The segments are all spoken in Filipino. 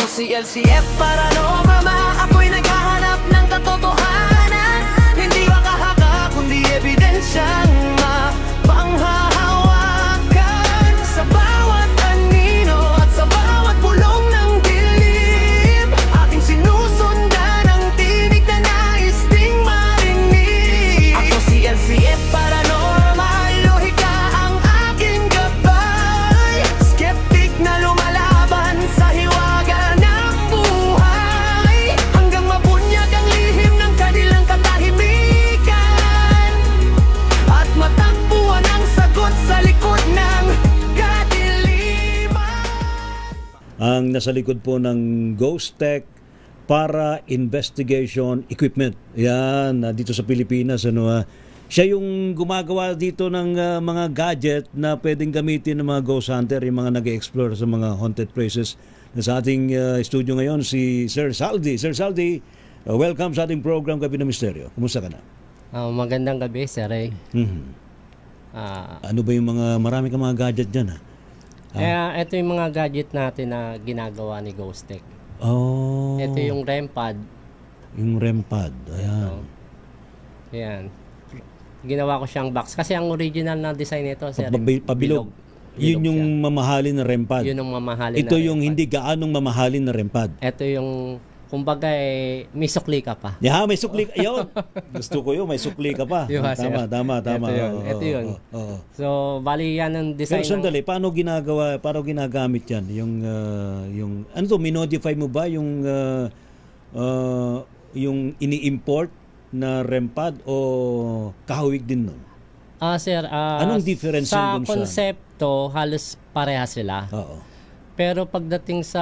si LCF Paranorma. Ako'y naghahanap ng katotohanan, hindi makahaka kundi ebidensyang mapanghahawakan. Sa bawat anino at sa bawat bulong ng dilim, aking sinusundan ang tinig na nais ding marinig. Ako si LCF Paranorma, lohika ang aking gabay. Skeptic na lumalaban sa hiwaga ng buhay, hanggang mabunyag ang lihim ng kanilang katahimikan at matagpuan ang sagot sa likod ng kadiliman. Ang nasa likod po ng Ghost Tech para Investigation Equipment. Yan, dito sa Pilipinas. Siya yung gumagawa dito ng mga gadget na pwedeng gamitin ng mga ghost hunter, yung mga nag-explore sa mga haunted places. Sa ating studio ngayon, si Sir Saldi. Sir Saldi, welcome sa ating program Gabi ng Misteryo. Kumusta ka na? Magandang gabi, Sir Ray. Ano ba yung marami kang mga gadget dyan? Ito yung mga gadget natin na ginagawa ni Ghost Tech. Oh, Ito yung REM pad. yung REM pad. Ayan. Ayan. Ginawa ko siyang box. Kasi ang original na design nito, Sir, Pabilog. Yun yung mamahalin na REM pad. Yun ang mamahalin Ito na yung REM pad. hindi gaanong mamahalin na REM pad. Ito yung, kumbaga, may sukli ka pa. Yeah, may sukli. Yun. Gusto ko yun, may sukli ka pa. Yun, sir. Tama. Ito yun. Oo, Ito yun. oo. So, bali yan ang Pero design sandali, paano ginagamit yan? Yung ano to, minodify mo ba yung ini-import na REM pad o kahawig din nun? Sir, Anong difference sa yun dun sa- konsepto, halos pareha sila. Oo. Pero pagdating sa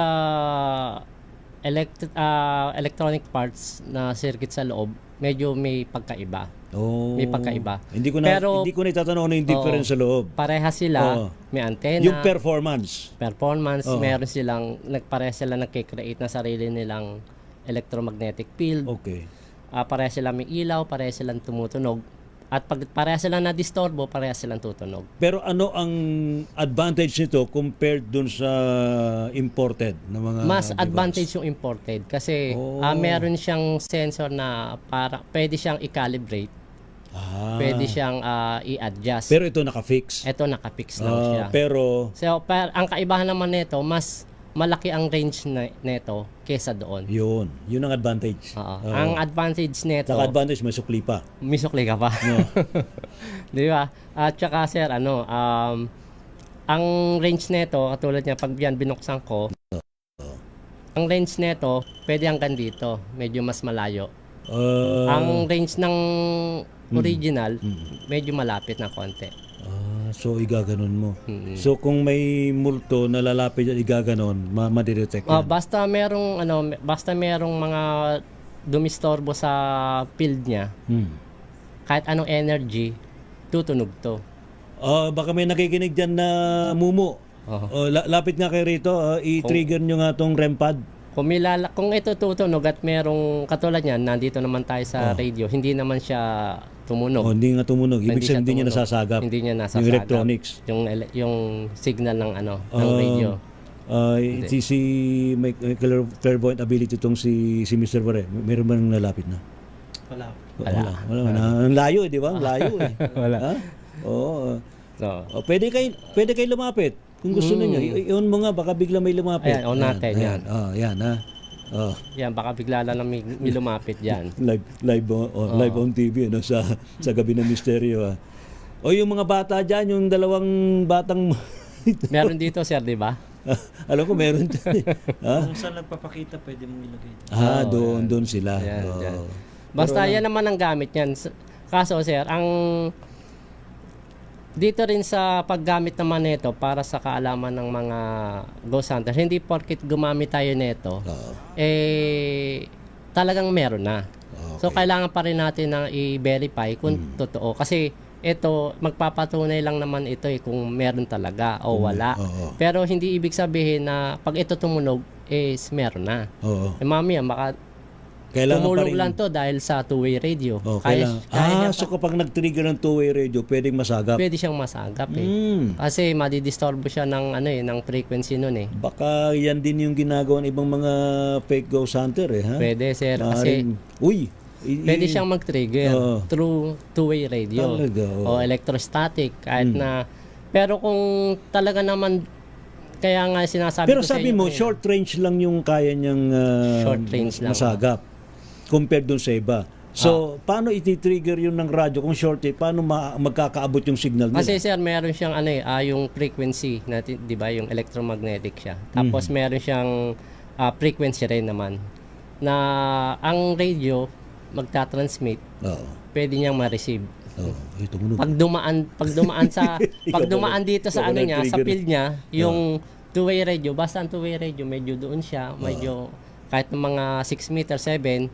electronic parts na circuit sa loob, medyo may pagkaiba. Oh. May pagkaiba. Hindi ko Pero- na itatanong ano yung difference sa loob. Pareha sila, Oo. may antena, Yung performance. performance, Oo. meron silang, pareha sila nagkikreate na sarili nilang electromagnetic field. Okay. Pareha sila may ilaw, pareha silang tumutunog. At pag pareha silang na-disturbo, pareha silang tutunog. Pero ano ang advantage nito compared dun sa imported na mga Mas device? advantage yung imported kasi Oh. meron siyang sensor na pwede siyang i-calibrate, pwede siyang i-adjust. Pero ito naka-fix. Ito nakapix lang siya. Pero So, ang kaibahan naman nito, mas malaki ang range nito kesa doon. yun ang advantage. Oo. Ang advantage nito, Saka advantage may sukli pa. may sukli ka pa. No. Di ba? At saka, sir, ang range nito, katulad niya, pag yan binuksan ko, ang range nito, pwede hanggang dito. Medyo mas malayo. Ang range ng original, medyo malapit na konti. So igaganon mo. Mm-mm. So kung may multo na lalapit at igaganon, madidetect yan. Basta merong mga dumistorbo sa field niya, kahit anong energy, tutunog to. Baka may nakikinig dyan na mumu. Lapit nga kayo rito, i-trigger nyo nga tong REM pad. Kung ito tutunog at merong katulad niyan, nandito naman tayo sa radio, hindi naman siya tumunog. Hindi nga tumunog. Ibig Hindi siya sabihin hindi niya tumunog. nasasagap. Hindi niya nasasagap. Yung electronics. Yung signal ng ng radio. Si may clairvoyant ability tong si Mr. Pare. Meron ba nang lalapit na? Wala. Ang layo, di ba? Ang layo eh. Wala. Ha? Oo. So, Pwede kayo lumapit. Kung gusto niyo, i-on mo nga baka bigla may lumapit. Ayan, on natin, yan. Yan ha. yan, baka bigla lang may lumapit dyan. Live on TV sa Gabi ng Misteryo. Yung mga bata diyan, yung dalawang batang Meron dito, sir, di ba? alam ko meron dyan. Kung saan nagpapakita, pwede mong ilagay ito. Doon sila. Yan, Oo. yan. Basta yan naman ang gamit yan. Kaso, sir, dito rin sa paggamit naman nito para sa kaalaman ng mga ghost hunters, hindi porkit gumamit tayo nito, talagang meron na. So, kailangan pa rin natin na i-verify kung totoo. Kasi ito, magpapatunay lang naman ito kung meron talaga o wala. Pero hindi ibig sabihin na pag ito tumunog, is meron na. Oo. Mamaya, baka Kailangan pa tumulong rin- lang to dahil sa two-way radio. Oh, kailangan. So kapag nag-trigger ng two-way radio, pwedeng masagap. pwede siyang masagap eh. Mm. Kasi madidisturbo siya ng ng frequency nun eh. Baka yan din yung ginagawa ng ibang mga fake ghost hunter eh, ha? Pwede sir kasi Uy! pwede siyang mag-trigger Oo. through two-way radio Talaga, oo. o electrostatic kahit na pero kung talaga naman kaya nga sinasabi Pero ko sa sabi inyo mo, kanina, short range lang yung kaya niyang Short range lang. masagap compared dun sa iba. So, paano iti-trigger yun ng radyo kung short eh? Paano magkakaabot yung signal nila? kasi sir meron siyang yung frequency natin, 'di ba, yung electromagnetic siya. Tapos meron siyang frequency rin naman na ang radio magta-transmit, Oo. pwede niyang ma-receive. Oo. Ito mo Pag dumaan dito sa Ikaw ano na niya, sa trigger. field niya, yung two-way radio, basta ang two-way radio medyo doon siya, medyo kahit ng mga 6 meter 7,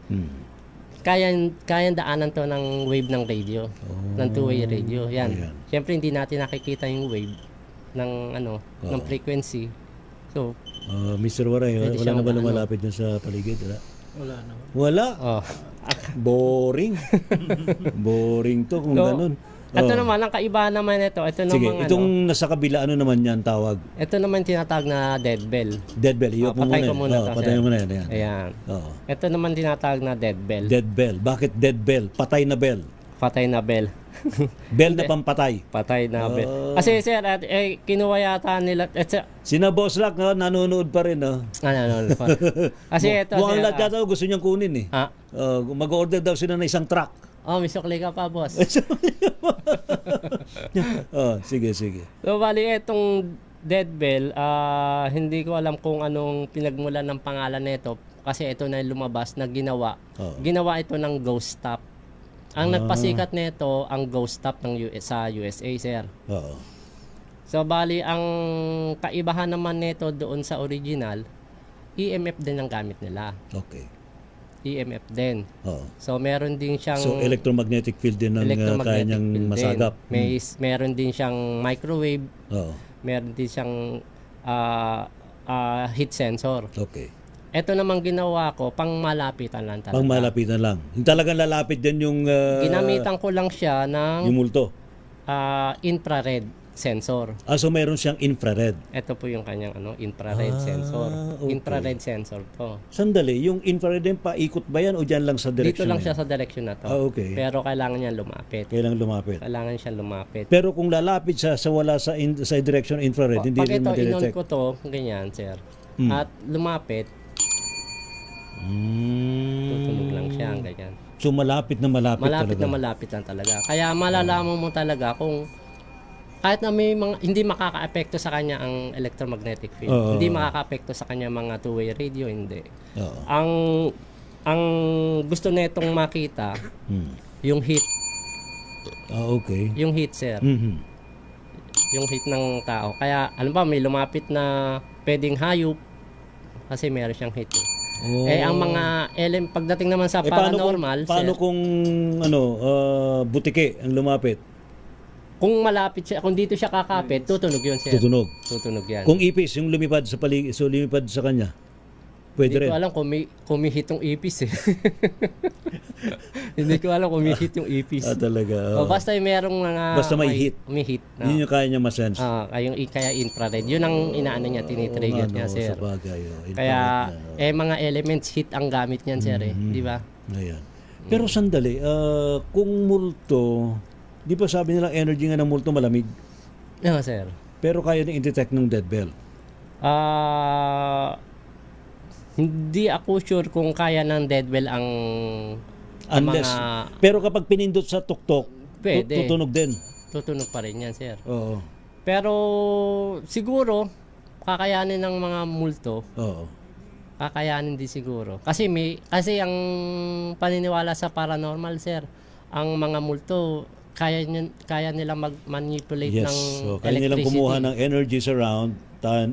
kayang daanan to ng wave ng radio, ng two-way radio. Yan. Ayan. Siyempre hindi natin nakikita yung wave ng ng frequency. So, Mr. Waray, Pwede wala siyang na ba ano. lumalapit dyan sa paligid? Wala? Wala naman. Wala? oh. Boring. Boring to kung So, ganun. Ito Oh. naman, ang kaibahan naman ito. Ito Sige, naman, itong nasa kabila, ano naman yan tawag? ito naman tinatawag na dead bell. Dead bell. Iyok mo patay muna. ko muna to, Patay sir. mo na yan. Ayan. Ayan. Oo. Ito naman tinatawag na dead bell. Dead bell. Bakit dead bell? Patay na bell. Patay na bell. Bell na pampatay. Patay na bell. Oh. Kasi sir, kinuha yata nila, Sina Boss Lack, nanonood pa rin. kasi ito, Mukhang sir, lahat yata gusto niyang kunin eh. Mag-order daw sila ng isang truck. may sukli ka pa, boss. Sige, sige. So, bali, itong dead bell, hindi ko alam kung anong pinagmulan ng pangalan nito kasi ito na yung lumabas na ginawa. Oo. Ginawa ito ng ghost stop. Ang nagpasikat nito ang ghost stop ng sa USA, sir. Oo. So, bali, ang kaibahan naman nito doon sa original, EMF din ang gamit nila. Okay. EMF din. Oo. So, meron din siyang So, electromagnetic field din ang kaya electromagnetic niyang field din. masagap. Meron din siyang microwave, Oo. meron din siyang heat sensor. Okay. Ito naman ginawa ko, pang malapitan lang talaga. Pang malapitan lang. Yung talagang lalapit din yung Ginamitan ko lang siya ng yung multo. infrared sensor. So mayroon siyang infrared. Ito po yung kanyang infrared sensor. okay. Infrared sensor to. Sandali, yung infrared din paikot ba yan o dyan lang sa Dito direction? lang na siya yan? sa direction na to. Okay. Pero kailangan niya lumapit. Kailangan lumapit. Kailangan siya lumapit. Pero kung lalapit siya sa wala sa direction infrared, hindi Pag rin ito, inon ma-detect. ko to, ganyan, sir. At lumapit, tutunog lang siya, ganyan. So malapit na malapit talaga. Malapit lang talaga. Kaya malalaman mo talaga kung kahit na may mga hindi makaka-apekto sa kanya ang electromagnetic field. Oo. Hindi makaka-apekto sa kanya mga two-way radio, hindi. Oo. Ang gusto netong makita yung heat, Okay. yung heat, sir. Mhm. Yung heat ng tao. Kaya alam ba may lumapit na pwedeng hayop kasi meron siyang heat. Oh. Ang mga pagdating naman sa paano paranormal, paano sir, kung butike ang lumapit? kung malapit siya, kung dito siya kakapit, tutunog yun, sir. Tutunog. Tutunog yan. Kung ipis yung lumipad sa paligid, so lumipad sa kanya. Pwede Hindi rin. ko alam kung may hit yung ipis eh. Hindi ko alam kung may hit yung ipis. Talaga. O basta yung merong mga... Basta may hit. May hit. Yun yung kaya niya masense. Kaya infrared. Yun ang inaano niya, tinitrigger niya, sir. Sa bagay. Kaya, mga elements hit ang gamit niyan, sir eh. Di ba? Ayan. Pero sandali, kung multo, di ba sabi nila energy nga ng multo malamig? No, sir. Pero kaya din i-detect ng dead bell. Hindi ako sure kung kaya ng deadwell ang Unless, mga... pero kapag pinindot sa tuktok, Pwede. tutunog din. Tutunog pa rin yan, sir. Oo. Pero siguro, kakayanin ng mga multo, Oo. kakayanin din siguro. Kasi ang paniniwala sa paranormal, sir, ang mga multo, kaya nila mag-manipulate Yes. ng So, kaya nilang electricity. kumuha ng energies around,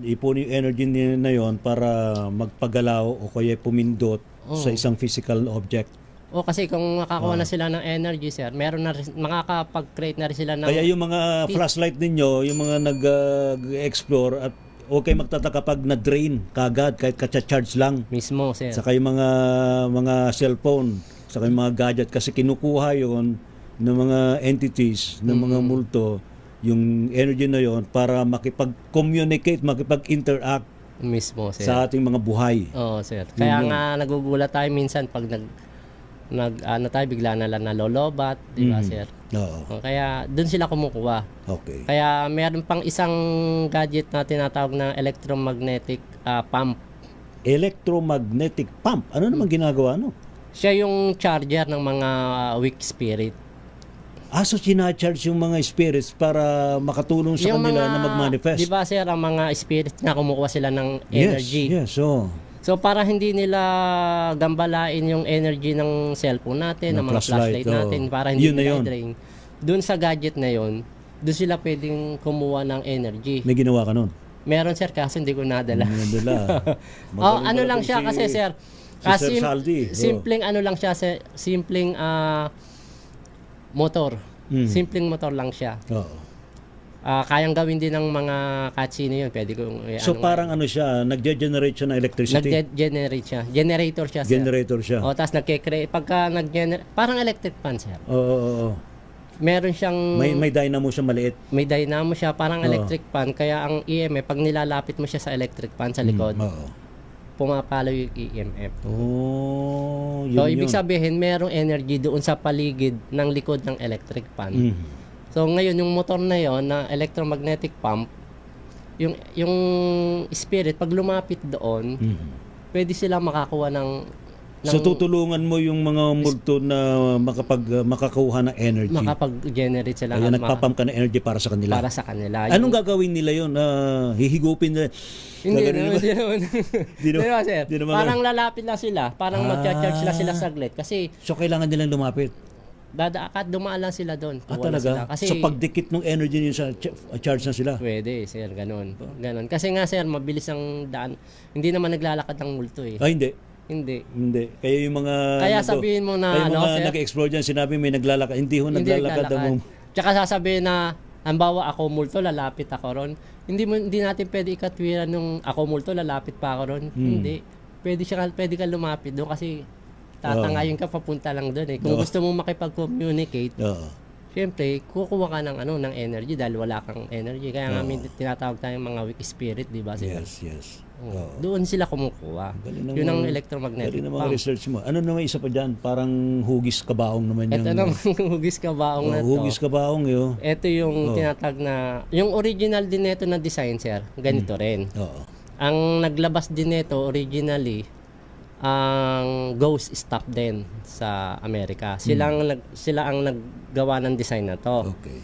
ipon yung energy na yon para magpagalaw o kaya pumindot sa isang physical object. O kasi kung makakuha na sila ng energy, sir, meron na makakapag-create na rin sila ng... Kaya yung mga flashlight ninyo, yung mga nag-explore at okay magtataka pag na-drain kagad kahit katsa-charge lang. Mismo, sir. Saka yung mga cellphone, saka yung mga gadget kasi kinukuha yon ng mga entities, ng mga multo, yung energy na yon para makipag-communicate, makipag-interact Mismo, sir. sa ating mga buhay. Oo, sir. Kaya Yun. nga nagugulat tayo minsan pag ano tayo, bigla na lang nalolobat, di ba, sir? Oo. Kaya doon sila kumukuha. Okay. Kaya meron pang isang gadget na tinatawag na electromagnetic pump. Electromagnetic pump. Ano naman ginagawa, no? Siya yung charger ng mga weak spirit. So sinacharge yung mga spirits para makatulong sa kanila na mag-manifest. Di ba, sir, ang mga spirit na kumukuha sila ng energy. Yes, so So para hindi nila gambalain yung energy ng cellphone natin, ng mga flashlight natin, para hindi Yun na nila yun. i-drain. Doon sa gadget na yon, doon sila pwedeng kumuha ng energy. may ginawa ka nun. Meron, sir, kasi hindi ko nadala. Nandala. Ano lang siya kasi, sir. Sir Saldi. Simpleng ano lang siya, simpleng motor. Simpleng motor lang siya. Oo. Kayang gawin din ng mga katsino yun. Pwede ko So parang ano siya, nagge-generate siya ng electricity. nag-generate siya. Generator siya, sir. Generator siya. O, tapos nagke-create. Pagka nag-generate, parang electric fan, sir. Oo. Meron siyang, May dynamo siya maliit. may dynamo siya, parang electric fan. Kaya ang EMF, pag nilalapit mo siya sa electric fan sa likod, Oo. pumapalo yung EMF. Yun So, ibig yun. sabihin, merong energy doon sa paligid ng likod ng electric fan. So, ngayon, yung motor na yon na electromagnetic pump, yung spirit, pag lumapit doon, pwede sila makakuha ng So tutulungan mo yung mga multo na makakuha ng energy. makapag-generate sila. Kaya nagpapump ka ng energy para sa kanila. Para sa kanila. Anong gagawin nila yun? Hihigupin nila? Hindi Gaganon naman, ba? hindi naman. Di naman- Di ba, sir? di naman- Parang lalapit lang sila. Parang mag-charge sila saglit. Kasi So kailangan nilang lumapit. dumaan lang sila doon. Kuha na Talaga? sila. Kasi So pagdikit ng energy niyo sa charge na sila. pwede, sir. Ganon. Kasi nga, sir, mabilis ang daan. Hindi naman naglalakad ng multo eh. Hindi. Hindi. Kaya yung mga Kaya sabihin mo na, kaya yung mga sir, nag-explode dyan, sinabi may naglalakad. Hindi ho naglalakad. Tsaka sasabihin na, halimbawa ako multo, lalapit ako ron. Hindi natin pwede ikatwiran nung ako multo, lalapit pa ako ron. Hindi. Pwede ka lumapit doon kasi tatangayin ka papunta lang doon eh. Kung gusto mo makipag-communicate, Oo. syempre, kukuha ka ng energy dahil wala kang energy. Kaya nga may tinatawag tayong mga weak spirit, di ba? Yes. Oo. Doon sila kumukuha. Galing Yun ang naman- electromagnetic Galing naman pump. research mo. Ano naman isa pa dyan? Parang hugis kabaong naman yung... Ito naman hugis kabaong na to. Hugis kabaong yun. Ito yung tinatag na, yung original din nito na design, sir, ganito rin. Oo. Ang naglabas din nito originally, ang Ghost Stock din sa Amerika. Sila ang naggawa ng design na to. Okay.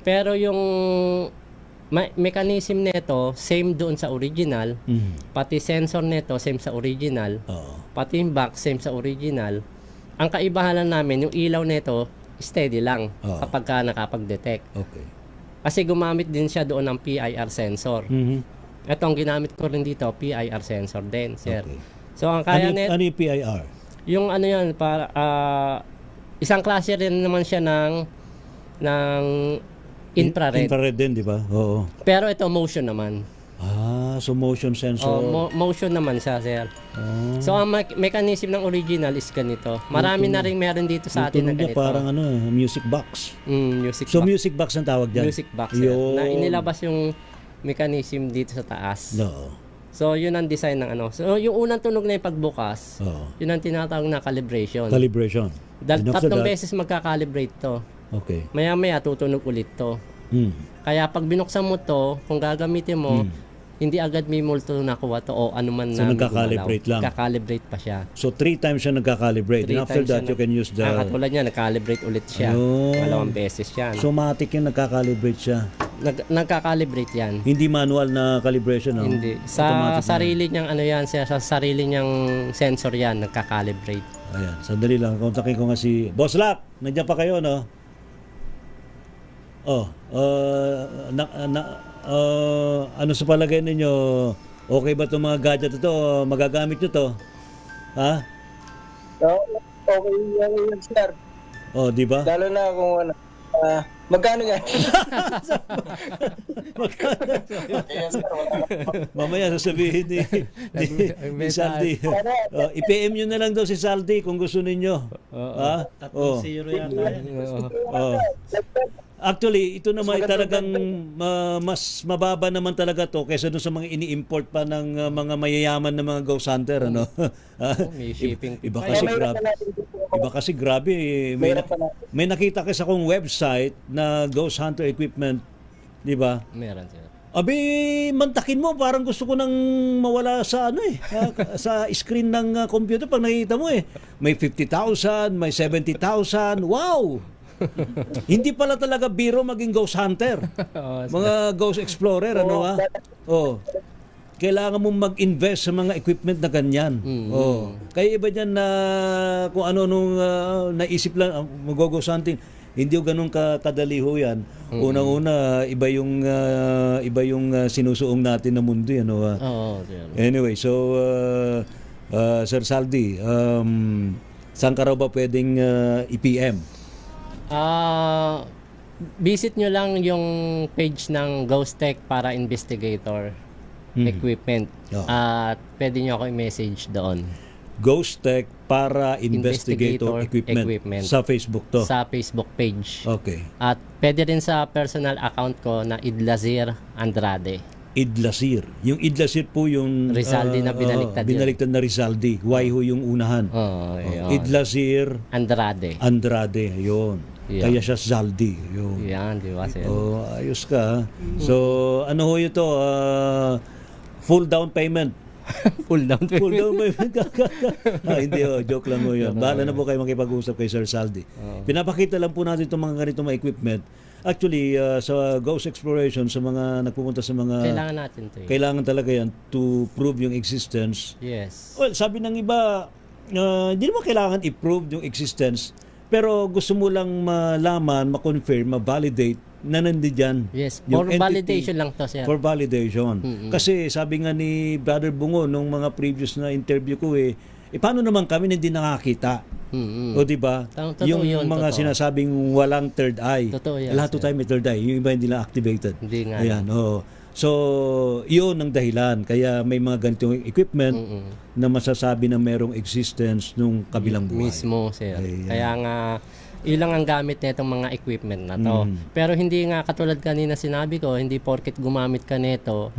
Pero yung mechanism nito, same doon sa original. Pati sensor nito, same sa original. Oo. Pati yung box, same sa original. Ang kaibahan lang namin, yung ilaw nito, steady lang kapag ka nakapag-detect. Okay. Kasi gumamit din siya doon ng PIR sensor. Ito ang ginamit ko rin dito, PIR sensor din, sir. Okay. So ang kaya net, Ano yung PIR? yung ano yan, para, isang klase rin naman siya ng infrared. Infrared din, di ba? Oo. Pero ito motion naman. So motion sensor. Motion naman siya, sir. So ang mechanism ng original is ganito. Marami na rin meron dito sa atin na Tunog niya ganito. parang music box. Music So box. music box ang tawag dyan? Music box, sir. Yun. Na inilabas yung mechanism dito sa taas. Oo. So yun ang design ng ano. So yung unang tunog na yung pagbukas, Oo. yun ang tinatawag na calibration. Calibration. And after Tatlong that- beses magka-calibrate to. Okay. Maya-maya tutunog ulit to. Kaya pag binuksan mo to, kung gagamitin mo, hindi agad may multo nakuha to o ano man So, na nagka-calibrate lang. Nagka-calibrate pa siya. So 3 times siya nagka-calibrate. And 3 after times that, siya you can use the... katulad niya, nagka-calibrate ulit siya. Ayun. 2 beses yan. So matic yung nagka-calibrate siya. Nagka-calibrate yan. Hindi manual na calibration, no? Hindi. Sa Automatic na. sarili niyang ano yan, sa sarili niyang sensor yan, nagka-calibrate. Ayan, sandali lang. Kontakin ko nga si Boss Lap. Nandiyan pa kayo, no? Ano sa palagay ninyo? Okay ba itong mga gadget ito? Magagamit nyo to? Ha? Okay yan, sir. Di ba? Lalo na kung Magkano yan? Mamaya sasabihin ni Saldi. I-PM nyo na lang daw si Saldi kung gusto ninyo. Ha? 3-0 yata yan. Oh. Actually, ito naman ay talagang mas mababa naman talaga to kaysa doon sa mga ini-import pa ng mga mayayaman na mga ghost hunter, ano? May shipping. Iba kasi grabe. Iba kasi grabe. May nakita kasi akong website na ghost hunter equipment, di ba? Meron, sir. Abi, mantakin mo, parang gusto ko nang mawala sa sa screen ng computer pag nakita mo eh. May 50,000, may 70,000. Wow! Hindi pala talaga biro maging ghost hunter. Mga ghost explorer, ano ha? Oh. Kailangan mong mag-invest sa mga equipment na ganyan. Oh. Kaya iba diyan na kung ano nung naisip lang mag-ghost hunting. Hindi yung ganun kadali ho yan. Unang-una, iba yung sinusuong natin na mundo yan. No? Sir. Anyway, so Sir Saldi, saan ka raw ba pwedeng i-PM? Visit nyo lang yung page ng Ghost Tech para investigator equipment. At pwede nyo ako i-message doon. Ghost Tech para investigator equipment. Sa Facebook to? Sa Facebook page. Okay. At pwede rin sa personal account ko na Idlazir Andrade. Idlasir. Yung Idlasir po yung Rizaldi na binaliktad yun. binaliktad na Rizaldi. Y ho yung unahan. Yun. Idlasir Andrade. Andrade. Yun. Yeah. Kaya siya Zaldi. Yun. Yan, di ba, sir? Ayos ka. So, ano ho ito? Full down payment. Full down payment. Full down payment. Hindi, joke lang ho yun. Bahala na po kayo makipag-usap kay Sir Saldi. Pinapakita lang po natin itong mga ganitong mga equipment. Actually, sa ghost exploration, sa mga nagpupunta sa mga... Kailangan natin ito. Kailangan talaga yan to prove yung existence. Yes. Well, sabi ng iba, hindi naman kailangan i-prove yung existence, pero gusto mo lang malaman, ma-confirm, ma-validate na nandiyan. Yes, yung for entity. Validation lang to, sir. For validation. Kasi sabi nga ni Brother Bungo nung mga previous na interview ko paano naman kami na hindi nakakita? O di ba? Yung yun, mga totoo. sinasabing walang third eye. Totoo yan, Lahat to sir. tayo may third eye. Yung iba hindi lang activated. Hindi nga. Ayan, So, yun ang dahilan. Kaya may mga ganitong equipment na masasabi na merong existence nung kabilang buhay. Mismo, sir. Ayan. Kaya nga, ilang ang gamit na itong mga equipment na to. Pero hindi nga katulad kanina sinabi ko, hindi porket gumamit ka nito,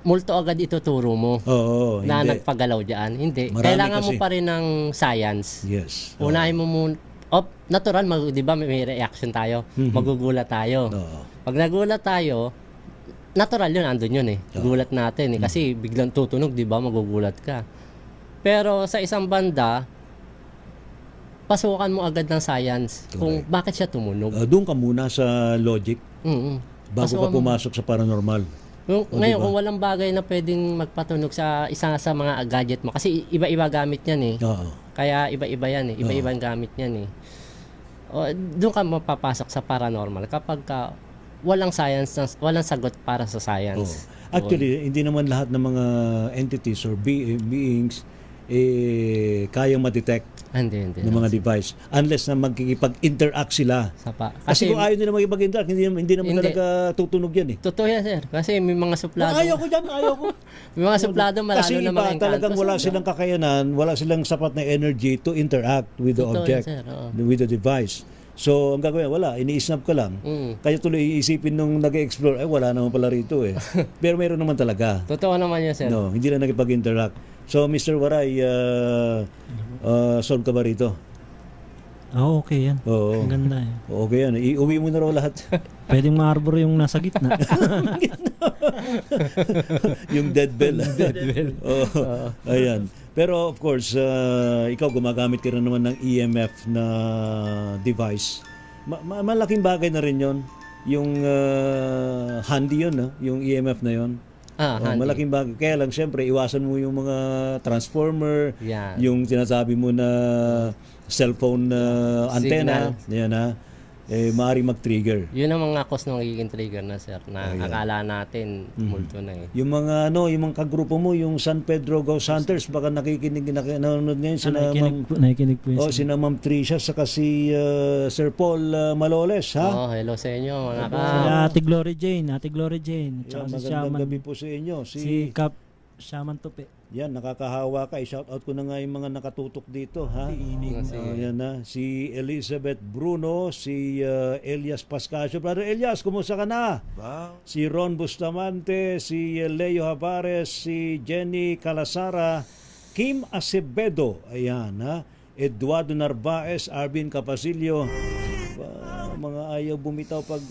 multo agad ituturo mo Oo, na hindi. nagpagalaw dyan. Hindi. Marami Kailangan mo kasi. pa rin ng science. Yes. Unahin mo muna. Natural, di ba may reaction tayo? Magugulat tayo. Oo. Pag nagulat tayo, natural yun, andun yun eh. Gulat natin eh. Kasi biglang tutunog, di ba? Magugulat ka. Pero sa isang banda, pasukan mo agad ng science kung bakit siya tumunog. Doon ka muna sa logic bago Pasukan ka pumasok sa paranormal. Ngayon, kung walang bagay na pwedeng magpatunog sa isa sa mga gadget mo, kasi iba-iba gamit yan eh. Oo. Kaya iba-iba yan eh. Iba-ibang gamit yan eh. Doon ka mapapasok sa paranormal kapag walang science, walang sagot para sa science. Actually, hindi naman lahat ng mga entities or beings kayang ma-detect Hindi. ng mga device unless na magkikipag-interact sila. Kasi kung ayaw nila magkipag-interact, hindi naman talaga tutunog yan eh. Totoo yan, sir. Kasi may mga suplado. Ayaw ko dyan, ayaw ko. May mga suplado malalo Kasi na iba, mga talagang wala silang kakayanan, wala silang sapat na energy to interact with the Totoo object, yan, sir. Oo. with the device. So, ang gagawin, wala, ini-snap ka lang. Kaya tuloy iisipin nung nag-explore, wala naman pala rito eh. Pero meron naman talaga. Totoo naman yun, sir. No, hindi lang nakipag-interact. So, Mr. Waray, solve ka ba rito? Okay yan. Oo. Ang ganda eh. Okay yan. Iuwi mo na raw lahat. Pwedeng ma-arbor yung nasa gitna. Yung dead bell. Ayan. Pero of course, ikaw gumagamit ka rin naman ng EMF na device. Malaking bagay na rin yon. Yung handy yun, yung EMF na yon. Malaking bagay. Kaya lang, syempre, iwasan mo yung mga transformer, yung sinasabi mo na cellphone antenna. Yan, maaari mag-trigger. Yun ang mga cause ng nagiging trigger na, sir, na akala natin multo na eh. Yung mga yung mga kagrupo mo, yung San Pedro Ghost Hunters, baka nanonood ngayon sina Ma'am Nakikinig po yun. Oh, sina Ma'am Tricia saka si Sir Paul Maloles, ha? Oh, hello sa inyo, mga Sila Ate Glory Jane, Yan, tsaka si magandang Shaman, gabi po sa inyo. si Cap Shaman Tupi. Yan, nakakahawa ka. I-shout out ko na nga yung mga nakatutok dito, ha? Yan na. Si Elizabeth Bruno, si Elias Pascasio. Brother Elias, kumusta ka na? Si Ron Bustamante, si Leo Havares, si Jenny Calasara, Kim Acevedo, ayan, ha? Eduardo Narvaez, Arvin Capasilio, mga ayaw bumitaw pag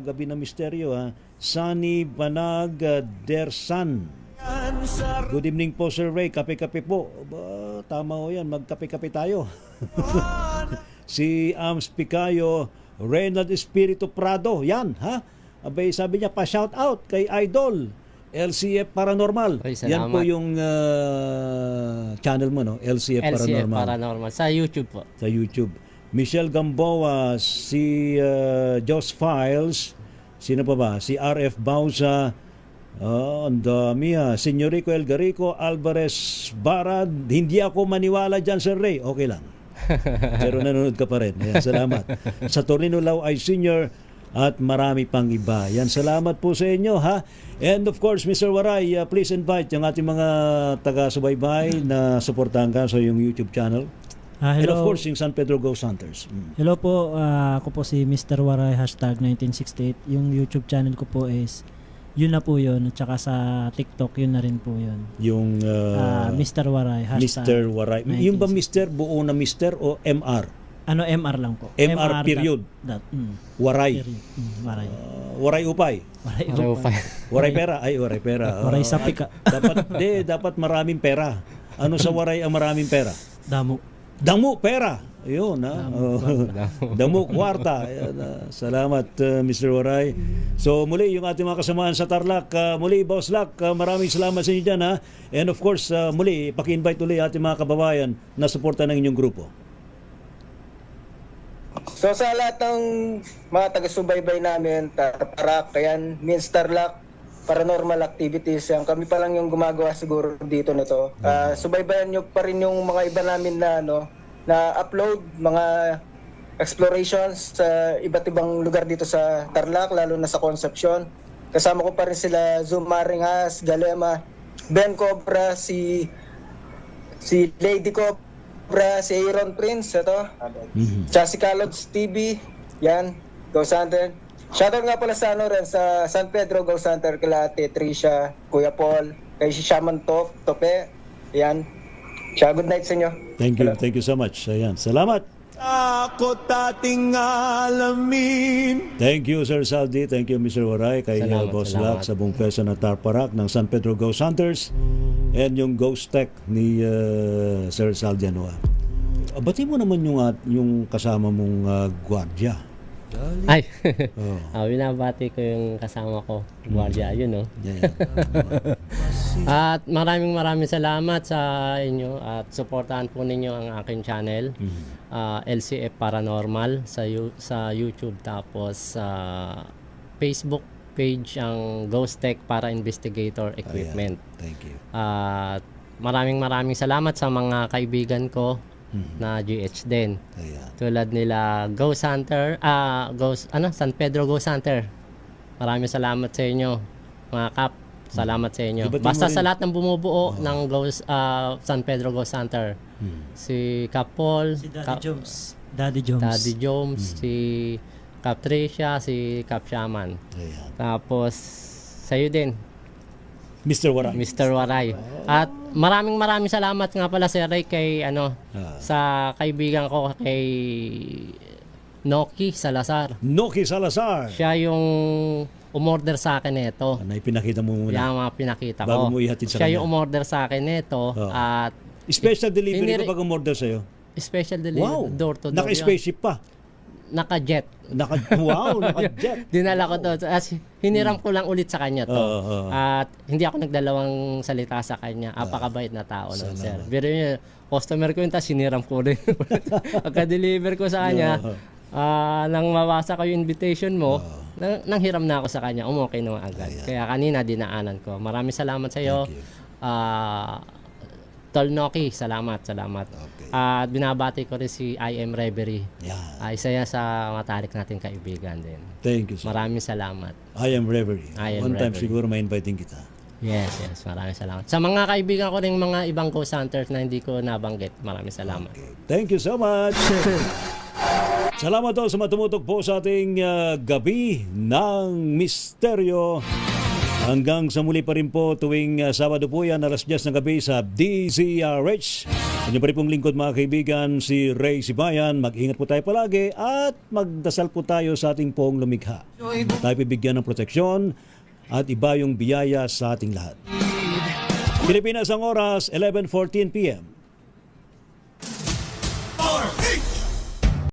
gabi na misteryo, ha? Sunny Banag Dersan. Good evening po, Sir Ray. Kape-kape po. Tama ho yan. Magkape-kape tayo. Si Ams Picayo, Reynald Espiritu Prado. Yan, ha? Abay, sabi niya, pa-shout out kay Idol. LCF Paranormal. Ay, salamat. Yan po yung channel mo, no? LCF Paranormal. Paranormal. Sa YouTube po. Sa YouTube. Michelle Gamboa, si Joss Files, sino pa ba? Si RF Bauza, ang dami ha. Señorico Elgarico, Alvarez Barad. Hindi ako maniwala dyan, Sir Ray. Okay lang. Pero nanonood ka pa rin. Ayan, salamat. Sa Tornino Lauay Senior at marami pang iba. Yan, salamat po sa inyo, ha. And of course, Mr. Waray, please invite yung ating mga taga-subaybay na suportahan ka sa yung YouTube channel. And of Hello, course, yung San Pedro Ghost Hunters. hello po, ako po si Mr. Waray, #1968. Yung YouTube channel ko po is, yun na po yun. At saka sa TikTok, yun na rin po yun. Yung Mr. Waray, Mr. Waray. Yung ba Mr. buo na Mr. o MR? Ano, MR lang po. MR period. Waray. Waray. Waray upay. Waray. Waray pera. Ay, waray pera. Waray sa pika. Dapat maraming pera. Ano sa waray ang maraming pera? Damo. Damo pera. Ayun, ha? Damo kwarta. Ayan, salamat, Mr. Waray. So, muli, yung ating mga kasamaan sa Tarlac. Muli, Boss Lac, maraming salamat sa inyo dyan, ha? And of course, muli, paki-invite ulit ating mga kababayan na suporta ng inyong grupo. So sa lahat ng mga taga-subaybay namin, Tarlac, Kayan, Tarlac, Paranormal Activities, yan, kami pa lang yung gumagawa siguro dito nito. Subaybayan nyo pa rin yung mga iba namin na na upload mga explorations sa iba't ibang lugar dito sa Tarlac, lalo na sa Concepcion. Kasama ko pa rin sila Zoom Maringhas, Galema, Ben Cobra, si Lady Cobra, si Aaron Prince, ito. Tsaka si Calods TV, yan, Ghost Hunter. Shoutout nga pala sa sa San Pedro Ghost Hunter, kila Ate Tricia, Kuya Paul, kay si Shaman Tope, yan. Siya, good night sa inyo. Thank you so much. Ayan, salamat. Takot ating alamin. Thank you, Sir Saldi. Thank you, Mr. Waray. Kay Salamat, Boss salamat. Lac sa buong pwesto ng Tarparak ng San Pedro Ghost Hunters and yung Ghost Tech ni Sir Saldi Anoa. Bati mo naman yung kasama mong gwardiya. Ay, Oh. binabati ko yung kasama ko, Guardia, yun, no? Yeah. At maraming salamat sa inyo at suportahan po ninyo ang aking channel, LCF Paranormal sa YouTube, tapos sa Facebook page ang Ghost Tech para Investigator Equipment. Thank you. At maraming salamat sa mga kaibigan ko na GH din. Ayan. Tulad nila Ghost Hunter, San Pedro Ghost Hunter. Maraming salamat sa inyo, mga kap. Salamat sa inyo. Iba't Basta mo rin- sa lahat ng bumubuo ng San Pedro Ghost Hunter. Si Cap Paul, Si Daddy Jones. si Cap Tricia, si Cap Shaman. Ayan. Tapos sa'yo din, Mr. Waray. Mr. Waray. At maraming salamat nga pala, Sir Ray, kay sa kaibigan ko, kay Noki Salazar. Noki Salazar. Siya yung umorder sa akin nito. Ano, ipinakita mo muna. Yung mga pinakita ko. Bago mo ihatid sa Siya kanya. yung umorder sa akin nito. Oh. At Special delivery Hiniri- ko pag umorder sa'yo. special delivery, Wow. door to door. Naka-spaceship pa. Naka-jet. Wow, naka-jet. Dinala ko to. As hiniram ko lang ulit sa kanya to. Oo. At hindi ako nagdalawang salita sa kanya. Apakabait na tao nun, sir. Pero yun, customer ko yun, tapos hiniram ko rin. Pagka-deliver ko sa kanya, nang mabasa ko yung invitation mo, nanghiram na ako sa kanya, umokay naman agad. Kaya kanina dinaanan ko. Maraming salamat sa iyo. Thank you. Tol Noki, salamat. Okay. At binabati ko rin si I Am Reverie. Yan. Isa yan sa matalik natin kaibigan din. Thank you, sir. Maraming salamat. I am Reverie. I am One time Reverie. siguro may inviting kita. Yes, maraming salamat. Sa mga kaibigan ko rin mga ibang ghost hunters na hindi ko nabanggit, maraming salamat. Okay. Thank you so much. Salamat po sa matumutok po sa ating gabi ng misteryo. Hanggang sa muli pa rin po tuwing Sabado po yan, alas 10 ng gabi sa DZRH. Inyo pa rin pong lingkod mga kaibigan, si Ray Sibayan. Mag-ingat po tayo palagi at magdasal po tayo sa ating pong lumikha. Tayo bibigyan ng proteksyon at iba yung biyaya sa ating lahat. Pilipinas ang oras, 11:14 p.m.